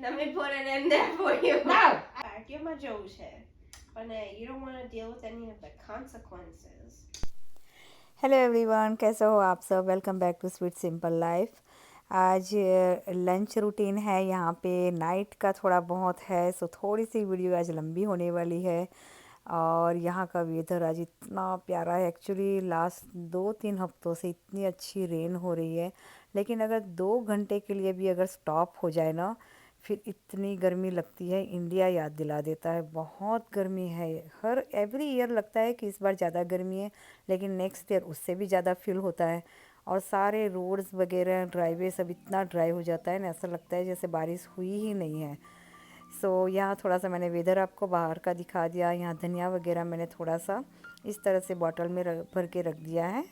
Let me put it in there for you. No. Give my Joe's head. But now you don't want to deal with any of the consequences. Hello everyone, कैसे हो आप सब। Welcome back to sweet simple life. आज lunch routine है, यहाँ पे night का थोड़ा बहुत है, सो थोड़ी सी वीडियो आज लंबी होने वाली है। और यहाँ का वेदर आज इतना प्यारा है। एक्चुअली लास्ट 2-3 हफ्तों से इतनी अच्छी रेन हो रही है, लेकिन अगर 2 घंटे के लिए भी अगर स्टॉप हो जाए ना, फिर इतनी गर्मी लगती है, इंडिया याद दिला देता है। बहुत गर्मी है, हर एवरी ईयर लगता है कि इस बार ज़्यादा गर्मी है, लेकिन नेक्स्ट ईयर उससे भी ज़्यादा फील होता है। और सारे रोड्स वगैरह ड्राईवे सब इतना ड्राई हो जाता है ना, ऐसा लगता है जैसे बारिश हुई ही नहीं है। सो यहाँ थोड़ा सा मैंने वेदर आपको बाहर का दिखा दिया। यहाँ धनिया वगैरह मैंने थोड़ा सा इस तरह से बॉटल में भर के रख दिया है।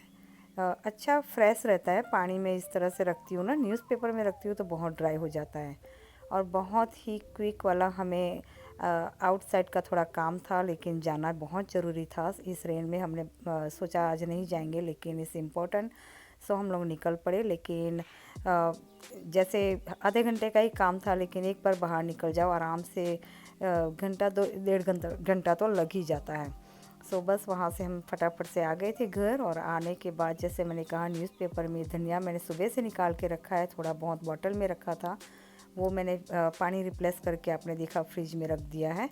अच्छा फ्रेश रहता है। पानी में इस तरह से रखती हूँ ना, न्यूज़पेपर में रखती हूँ तो बहुत ड्राई हो जाता है। और बहुत ही क्विक वाला हमें आउटसाइड का थोड़ा काम था, लेकिन जाना बहुत ज़रूरी था। इस रेन में हमने सोचा आज नहीं जाएंगे, लेकिन इट्स इम्पोर्टेंट, सो हम लोग निकल पड़े। लेकिन जैसे आधे घंटे का ही काम था, लेकिन एक बार बाहर निकल जाओ आराम से घंटा 1.5 घंटा तो लग ही जाता है। सो बस वहाँ से हम फटाफट से आ गए थे घर। और आने के बाद जैसे मैंने कहा, न्यूज़पेपर में धनिया मैंने सुबह से निकाल के रखा है, थोड़ा बहुत बॉटल में रखा था, वो मैंने पानी रिप्लेस करके आपने देखा फ्रिज में रख दिया है।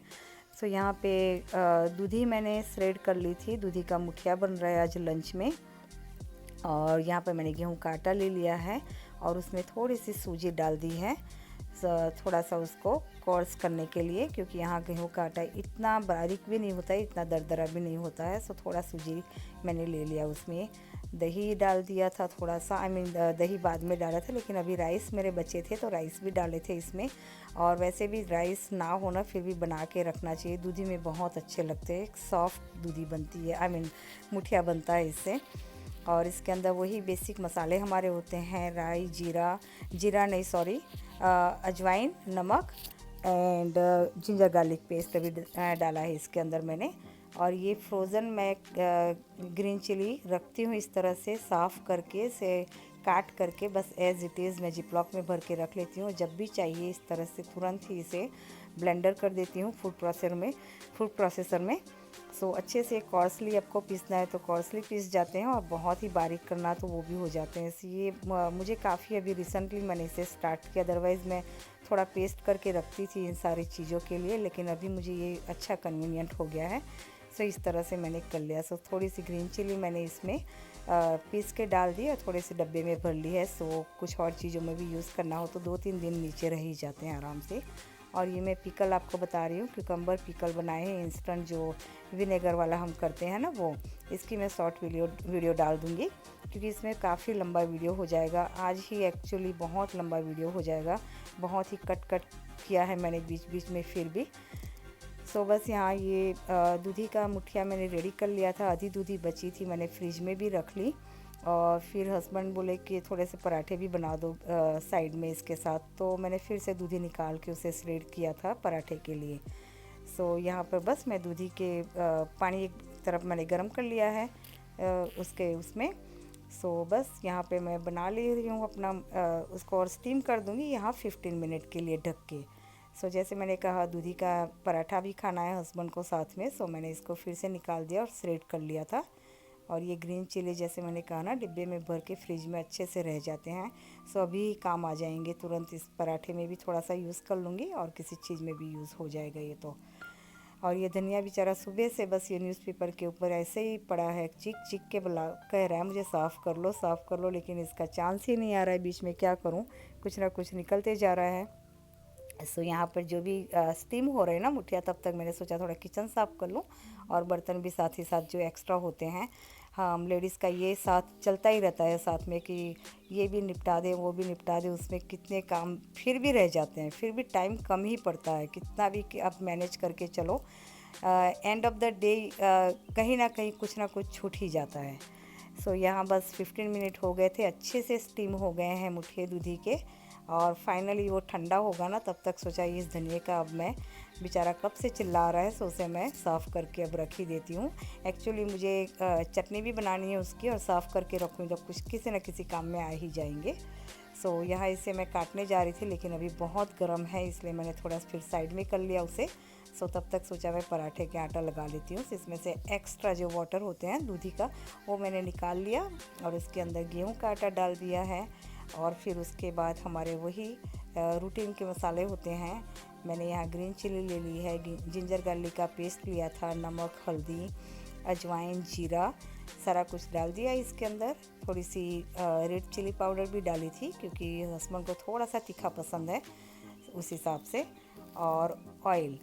सो यहाँ पे दूधी मैंने श्रेड कर ली थी। दूधी का मुठिया बन रहा है आज लंच में। और यहाँ पे मैंने गेहूं का आटा ले लिया है और उसमें थोड़ी सी सूजी डाल दी है, थोड़ा सा उसको कोर्स करने के लिए, क्योंकि यहाँ गेहूं का आटा इतना बारीक भी नहीं होता है, इतना दरदरा भी नहीं होता है। सो थोड़ा सूजी मैंने ले लिया। उसमें दही डाल दिया था थोड़ा सा, दही बाद में डाला था, लेकिन अभी राइस मेरे बचे थे तो राइस भी डाले थे इसमें। और वैसे भी राइस ना होना फिर भी बना के रखना चाहिए, दूधी में बहुत अच्छे लगते हैं। एक सॉफ्ट दूधी बनती है, मुठिया बनता है इससे। और इसके अंदर वही बेसिक मसाले हमारे होते हैं, राई, जीरा नहीं सॉरी, अजवाइन, नमक एंड जिंजर गार्लिक पेस्ट अभी डाला है इसके अंदर मैंने। और ये फ्रोज़न मैं ग्रीन चिली रखती हूँ इस तरह से, साफ़ करके से काट करके बस एज़ इट इज़ मैं जिपलॉक में भर के रख लेती हूँ। जब भी चाहिए इस तरह से तुरंत ही इसे ब्लेंडर कर देती हूँ फूड प्रोसेसर में। सो अच्छे से कॉर्सली आपको पीसना है तो कॉर्सली पीस जाते हैं, और बहुत ही बारीक करना तो वो भी हो जाते हैं। सो ये मुझे काफ़ी अभी रिसेंटली मैंने इसे स्टार्ट किया, अदरवाइज़ मैं थोड़ा पेस्ट करके रखती थी इन सारी चीज़ों के लिए, लेकिन अभी मुझे ये अच्छा कन्वीनियंट हो गया है। सो इस तरह से मैंने कर लिया। सो थोड़ी सी ग्रीन चिली मैंने इसमें पीस के डाल दी और थोड़े से डब्बे में भर ली है। सो कुछ और चीज़ों में भी यूज़ करना हो तो 2-3 दिन नीचे रह ही जाते हैं आराम से। और ये मैं पिकल आपको बता रही हूँ, क्यूकम्बर पिकल बनाए हैं इंस्टेंट, जो विनेगर वाला हम करते हैं ना वो। इसकी मैं शॉर्ट वीडियो डाल दूँगी, क्योंकि इसमें काफ़ी लंबा वीडियो हो जाएगा। आज ही एक्चुअली बहुत लंबा वीडियो हो जाएगा, बहुत ही कट किया है मैंने बीच बीच में फिर भी। सो बस यहाँ ये दूधी का मुठिया मैंने रेडी कर लिया था। आधी दूधी बची थी, मैंने फ्रिज में भी रख ली। और फिर हस्बैंड बोले कि थोड़े से पराठे भी बना दो साइड में इसके साथ, तो मैंने फिर से दूधी निकाल के उसे श्रेड किया था पराठे के लिए। सो यहाँ पर बस मैं दूधी के पानी एक तरफ मैंने गर्म कर लिया है उसमें। सो बस यहाँ पे मैं बना ले रही हूँ अपना उसको, और स्टीम कर दूँगी यहाँ 15 मिनट के लिए ढक के। सो जैसे मैंने कहा, दूधी का पराठा भी खाना है हस्बैंड को साथ में, सो मैंने इसको फिर से निकाल दिया और श्रेड कर लिया था। और ये ग्रीन चिली जैसे मैंने कहा ना, डिब्बे में भर के फ्रिज में अच्छे से रह जाते हैं। सो अभी काम आ जाएंगे तुरंत। इस पराठे में भी थोड़ा सा यूज़ कर लूँगी और किसी चीज़ में भी यूज़ हो जाएगा ये तो। और ये धनिया बेचारा सुबह से बस ये न्यूज़पेपर के ऊपर ऐसे ही पड़ा है, चीख के बुला कह रहा है मुझे साफ़ कर लो, लेकिन इसका चांस ही नहीं आ रहा है। बीच में क्या करूँ, कुछ ना कुछ निकलते जा रहा है। सो यहाँ पर जो भी स्टीम हो रहे हैं ना मुठिया, तब तक मैंने सोचा थोड़ा किचन साफ़ कर लूँ, और बर्तन भी साथ ही साथ जो एक्स्ट्रा होते हैं, हम लेडीज़ का ये साथ चलता ही रहता है साथ में, कि ये भी निपटा दें वो भी निपटा दें, उसमें कितने काम फिर भी रह जाते हैं, फिर भी टाइम कम ही पड़ता है, कितना भी कि आप मैनेज करके चलो, एंड ऑफ द डे कहीं ना कहीं कुछ ना कुछ छूट ही जाता है। सो यहाँ बस 15 मिनट हो गए थे, अच्छे से स्टीम हो गए हैं मुठिए दूधी के। और फाइनली वो ठंडा होगा ना, तब तक सोचा इस धनिए का अब मैं, बेचारा कब से चिल्ला रहा है, सो उसे मैं साफ़ करके अब रख ही देती हूँ। एक्चुअली मुझे चटनी भी बनानी है उसकी, और साफ़ करके रखूँ जब कुछ किसी न किसी काम में आ ही जाएंगे। सो यहाँ इसे मैं काटने जा रही थी, लेकिन अभी बहुत गर्म है इसलिए मैंने थोड़ा फिर साइड में कर लिया उसे। सो तब तक सोचा मैं पराठे के आटा लगा लेती हूँ। इसमें से एक्स्ट्रा जो वाटर होते हैं दूधी का वो मैंने निकाल लिया और इसके अंदर गेहूं का आटा डाल दिया है। और फिर उसके बाद हमारे वही रूटीन के मसाले होते हैं। मैंने यहाँ ग्रीन चिली ले ली है, जिंजर गार्लिक का पेस्ट लिया था, नमक, हल्दी, अजवाइन, जीरा, सारा कुछ डाल दिया इसके अंदर। थोड़ी सी रेड चिली पाउडर भी डाली थी क्योंकि हस्बैंड को थोड़ा सा तीखा पसंद है उस हिसाब से। और ऑयल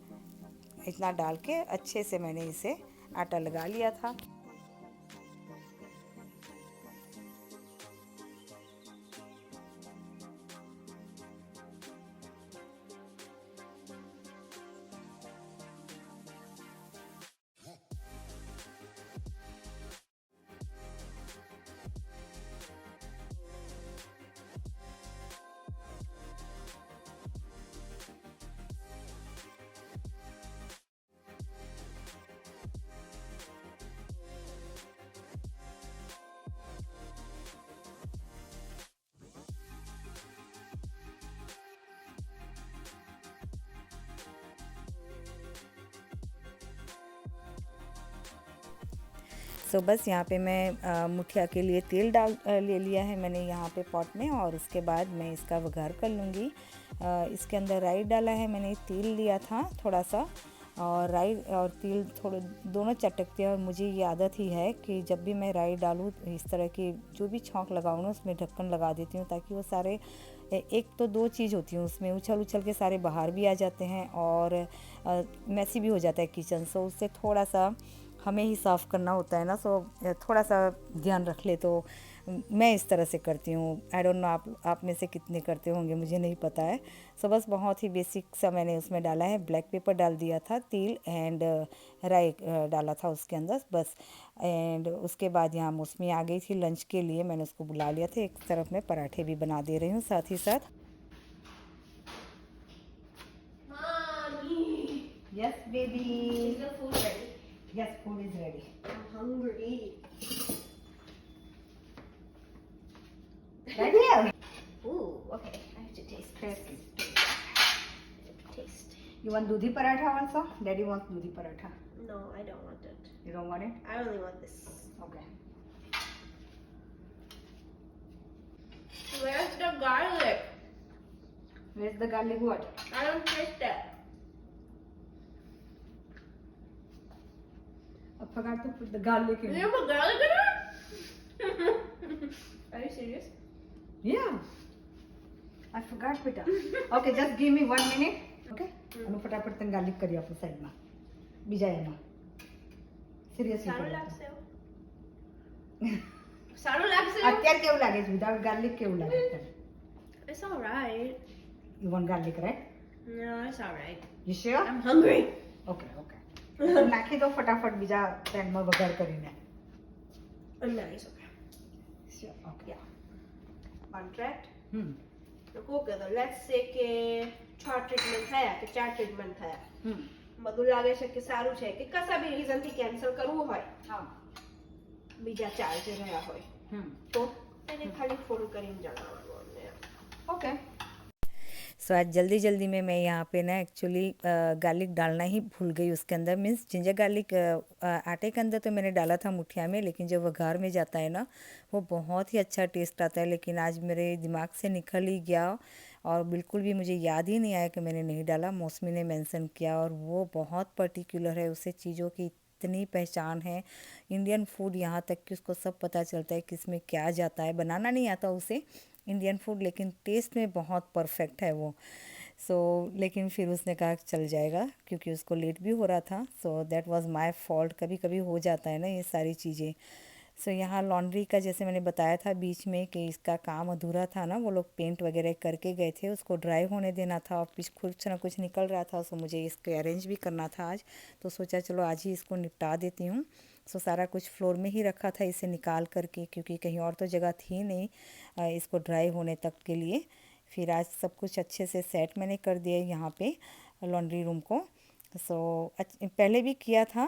इतना डाल के अच्छे से मैंने इसे आटा लगा लिया था। सो बस यहाँ पे मैं मुठिया के लिए तेल ले लिया है मैंने यहाँ पे पॉट में, और उसके बाद मैं इसका वघार कर लूँगी। इसके अंदर राई डाला है मैंने, तेल लिया था थोड़ा सा, और राई और तेल थोड़े दोनों चटकते हैं। और मुझे ये आदत ही है कि जब भी मैं राई डालूँ इस तरह की जो भी छौंक लगाऊँ ना उसमें ढक्कन लगा देती हूँ, ताकि वो सारे एक तो दो चीज़ होती हैं उसमें, उछल उछल के सारे बाहर भी आ जाते हैं और मैसी भी हो जाता है किचन। सो उससे थोड़ा सा हमें ही साफ़ करना होता है ना, सो थोड़ा सा ध्यान रख ले। तो मैं इस तरह से करती हूँ। आई डोंट नो आप में से कितने करते होंगे, मुझे नहीं पता है। सो बस बहुत ही बेसिक सा मैंने उसमें डाला है। ब्लैक पेपर डाल दिया था, तिल एंड राई डाला था उसके अंदर बस। एंड उसके बाद यहाँ मौसमी आ गई थी लंच के लिए, मैंने उसको बुला लिया था। एक तरफ मैं पराठे भी बना दे रही हूँ साथ ही साथ। Yes baby, yes, food is ready. I'm hungry. Right here. Ooh, okay. I have to taste this. Taste. You want dudhi paratha also? Daddy wants dudhi paratha. No, I don't want it. You don't want it? I only want this. Okay. Where's the garlic? Where's the garlic what? I don't taste it. I forgot to put the garlic in. You put garlic in it? Are you serious? Yeah. I forgot beta. Okay, just give me 1 minute. Okay? અને ફટાફટ તને garlic કરી આપું સાઈડમાં બીજા એમાં seriously સારું લાગશે સારું લાગશે અત્યારે કેવું લાગે છે વિધાઉટ ગાર્લિક કેવું લાગે છે? It's alright. You want garlic, right? No, it's alright. You sure? I'm hungry. Okay, okay. નાખી દો ફટાફટ બીજા પેનમાં વઘાર કરીને. No, it's okay. Sure, okay. Yeah. On track. Hmm. Okay, so let's say કે 6 ટ્રીટમેન્ટ થયા કે 4 ટ્રીટમેન્ટ થયા. બધું લાગે છે કે સારું છે કે કશા બી રીઝન થી કેન્સલ કરવું હોય, હા, બીજા 4 જે રહ્યા હોય તો એને ખાલી ફોન કરીને જણાવવાનું અમને. ओके। सो आज जल्दी जल्दी में मैं यहाँ पे ना एक्चुअली गार्लिक डालना ही भूल गई उसके अंदर। मीन्स जिंजर गार्लिक आटे के अंदर तो मैंने डाला था मुठिया में, लेकिन जब वघार में जाता है ना वो बहुत ही अच्छा टेस्ट आता है। लेकिन आज मेरे दिमाग से निकल ही गया और बिल्कुल भी मुझे याद ही नहीं आया कि मैंने नहीं डाला। मौसमी ने मेंशन किया और वो बहुत पर्टिकुलर है, उसे चीज़ों की इतनी पहचान है। इंडियन फूड यहाँ तक कि उसको सब पता चलता है कि इसमें क्या जाता है। बनाना नहीं आता उसे इंडियन फूड, लेकिन टेस्ट में बहुत परफेक्ट है वो। लेकिन फिर उसने कहा चल जाएगा क्योंकि उसको लेट भी हो रहा था। So that was my fault. कभी कभी हो जाता है ना ये सारी चीज़ें। यहाँ लॉन्ड्री का जैसे मैंने बताया था बीच में कि इसका काम अधूरा था ना, वो लोग पेंट वगैरह करके गए थे, उसको ड्राई होने देना था और कुछ ना कुछ निकल रहा था। मुझे इसको अरेंज भी करना था आज, तो सोचा चलो आज ही इसको निपटा देती हूँ। सारा कुछ फ्लोर में ही रखा था इसे निकाल करके, क्योंकि कहीं और तो जगह थी नहीं इसको ड्राई होने तक के लिए। फिर आज सब कुछ अच्छे से सेट मैंने कर दिया यहाँ पे लॉन्ड्री रूम को। सो पहले भी किया था,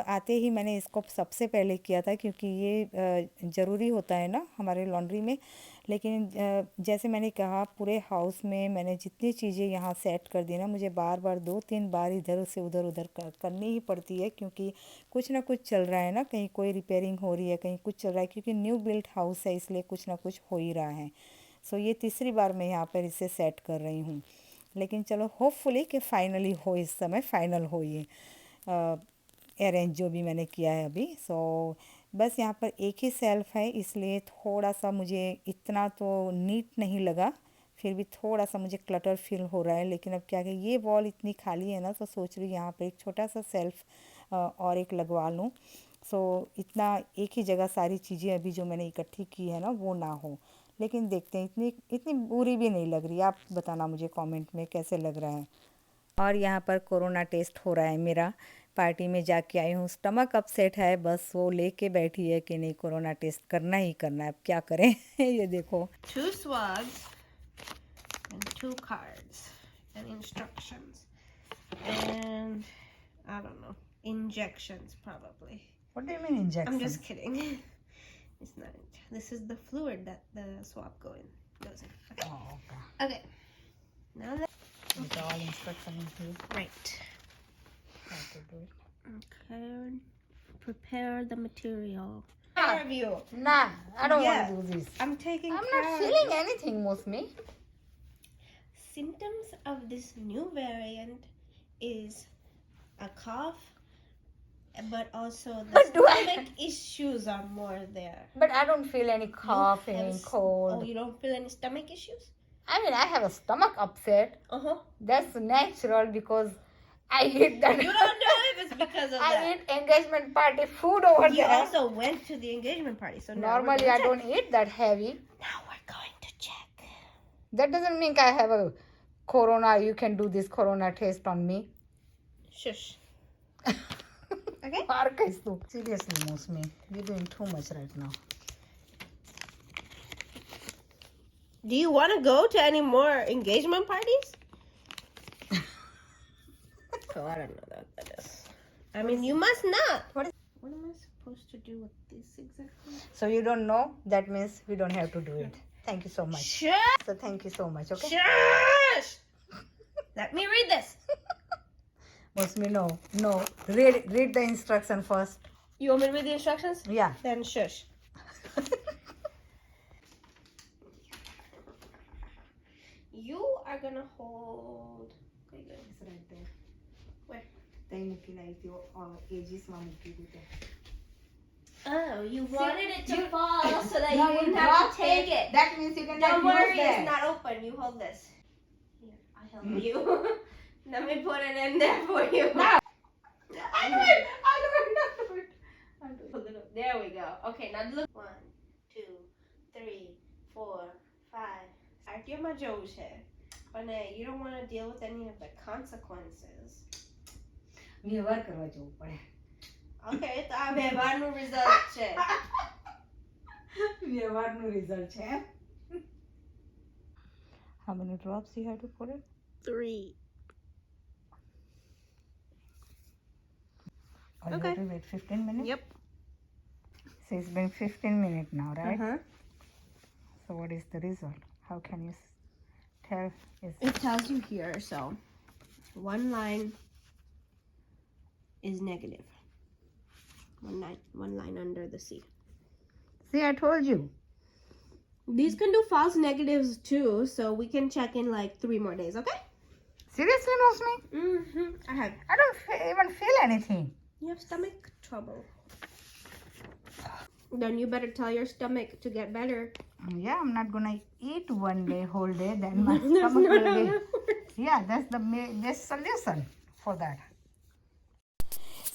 आते ही मैंने इसको सबसे पहले किया था क्योंकि ये ज़रूरी होता है ना हमारे लॉन्ड्री में। लेकिन जैसे मैंने कहा पूरे हाउस में मैंने जितनी चीज़ें यहाँ सेट कर दी ना, मुझे बार बार 2-3 बार इधर से उधर उधर करनी ही पड़ती है क्योंकि कुछ ना कुछ चल रहा है ना, कहीं कोई रिपेयरिंग हो रही है, कहीं कुछ चल रहा है क्योंकि न्यू बिल्ट हाउस है, इसलिए कुछ ना कुछ हो ही रहा है। सो ये तीसरी बार मैं यहाँ पर इसे सेट कर रही हूँ। लेकिन चलो होपफुली कि फाइनली हो, इस समय फाइनल हो ये अरेंज जो भी मैंने किया है अभी। सो बस यहाँ पर एक ही सेल्फ है, इसलिए थोड़ा सा मुझे इतना तो नीट नहीं लगा, फिर भी थोड़ा सा मुझे क्लटर फील हो रहा है। लेकिन अब क्या है, ये वॉल इतनी खाली है ना, तो सोच रही हूँ यहाँ पर एक छोटा सा सेल्फ और एक लगवा लूँ। सो इतना एक ही जगह सारी चीज़ें अभी जो मैंने इकट्ठी की है ना वो ना हो। लेकिन देखते हैं, इतनी इतनी बुरी भी नहीं लग रही। आप बताना मुझे कमेंट में कैसे लग रहा है। और यहाँ पर कोरोना टेस्ट हो रहा है मेरा, पार्टी में जाके आई हूँ, स्टमक अपसेट है, बस वो लेके बैठी है कि नहीं कोरोना टेस्ट करना ही करना है, अब क्या करें। ये देखो 2 swabs and 2 cards and instructions and I don't know, injections probably. What do you mean injection? I'm just kidding. It's not. This is the fluid that the swab goes in. Okay. Oh, okay. Okay. Now that. With all instructions here, Right. how to do it. Okay. Prepare the material. Ah. Review. Nah, I don't Yeah. want to do this. I'm taking. I'm care not of feeling anything, Mosmi. Symptoms of this new variant is a cough, but also the But do I- stomach issues are more there. But I don't feel any You coughing, have s- cold. Oh, you don't feel any stomach issues? I mean, I have a stomach upset. Uh-huh. That's natural because I eat that. You don't know if it's because of I that. eat engagement party food over You there. also went to the engagement party, so now we're Normally, gonna I check. don't eat that heavy. Now we're going to check. That doesn't mean I have a corona. You can do this corona test on me. Shush. Okay. Seriously, Mosmi, you're doing too much right now. Do you want to go to any more engagement parties? Oh, I don't know what that is. I mean, you must not. What is- What am I supposed to do with this exactly? So you don't know? That means we don't have to do it. Thank you so much. Shush! So thank you so much. Okay. Shush! Let me read this. Mosmi, no. Read the instruction first. You want me to read the instructions? Yeah. Then shush. You are gonna hold. Okay, good. It's right there. Where? Oh, you wanted it to fall so that you wouldn't have to take it. That means you can Don't worry, it's not open. You hold this. Here, I help you. Let me put it in there for you. No. I do it. There we go. Okay, now look. 1, 2, 3, 4, 5. Artyoma Joshe. But you don't want to deal with any of the consequences. વ્યવહાર કરવા જવું પડે. Okay, તો આ વ્યવહારનું result છે. વ્યવહારનું result છે. How many drops you have to put it? 3. Or you Okay. have to wait 15 minutes? Yep. So it's been 15 minutes now, right? Uh-huh. So what is the result? How can you tell? It tells you here, so one line is negative. One line under the C. See, I told you. These can do false negatives too, so we can check in like 3 more days, okay? Seriously, Mosmi? Mm-hmm. I don't even feel anything. You have stomach trouble. Then you better tell your stomach to get better. Yeah, I'm not gonna eat one day, whole day, then my That's stomach not will how be. it works. Yeah, that's the best solution for that.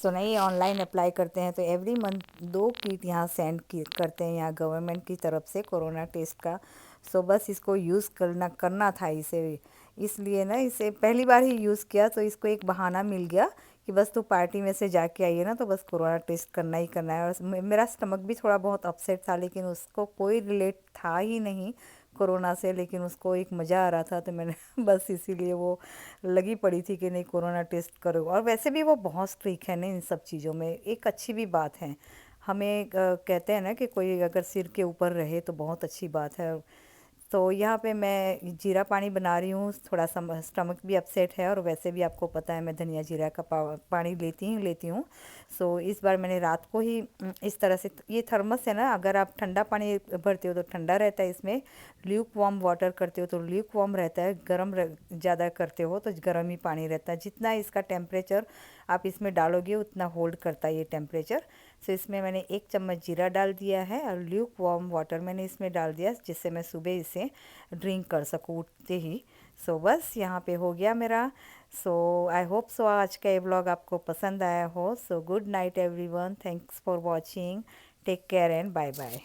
सो नहीं, online apply करते हैं तो every month 2 kit यहाँ send करते हैं यहाँ government की तरफ से कोरोना टेस्ट का। सो बस इसको यूज़ करना था इसे, इसलिए ना इसे पहली बार ही यूज़ किया तो इसको एक बहाना मिल गया कि बस तो पार्टी में से जाके आई है ना, तो बस कोरोना टेस्ट करना ही करना है। और मेरा स्टमक भी थोड़ा बहुत अपसेट था, लेकिन उसको कोई रिलेट था ही नहीं कोरोना से, लेकिन उसको एक मज़ा आ रहा था तो मैंने बस इसीलिए वो लगी पड़ी थी कि नहीं कोरोना टेस्ट करो। और वैसे भी वो बहुत स्ट्रिक्ट है नहीं इन सब चीज़ों में, एक अच्छी भी बात है। हमें कहते हैं ना कि कोई अगर सिर के ऊपर रहे तो बहुत अच्छी बात है। तो यहाँ पे मैं जीरा पानी बना रही हूँ, थोड़ा सा स्टमक भी अपसेट है और वैसे भी आपको पता है मैं धनिया जीरा का पानी लेती हूँ। सो इस बार मैंने रात को ही इस तरह से, ये थर्मस है ना, अगर आप ठंडा पानी भरते हो तो ठंडा रहता है, इसमें ल्यूक वार्म वाटर करते हो तो ल्यूक वार्म रहता है, गर्म ज़्यादा करते हो तो गर्म ही पानी रहता है। जितना इसका टेम्परेचर आप इसमें डालोगे उतना होल्ड करता है ये टेम्परेचर। सो इसमें मैंने 1 चम्मच जीरा डाल दिया है और ल्यूक वार्म वाटर मैंने इसमें डाल दिया, जिससे मैं सुबह इसे ड्रिंक कर सकूँ उठते ही। सो बस यहाँ पे हो गया मेरा। सो आई होप सो आज का ये व्लॉग आपको पसंद आया हो। So good night everyone, thanks for watching, take care and bye bye.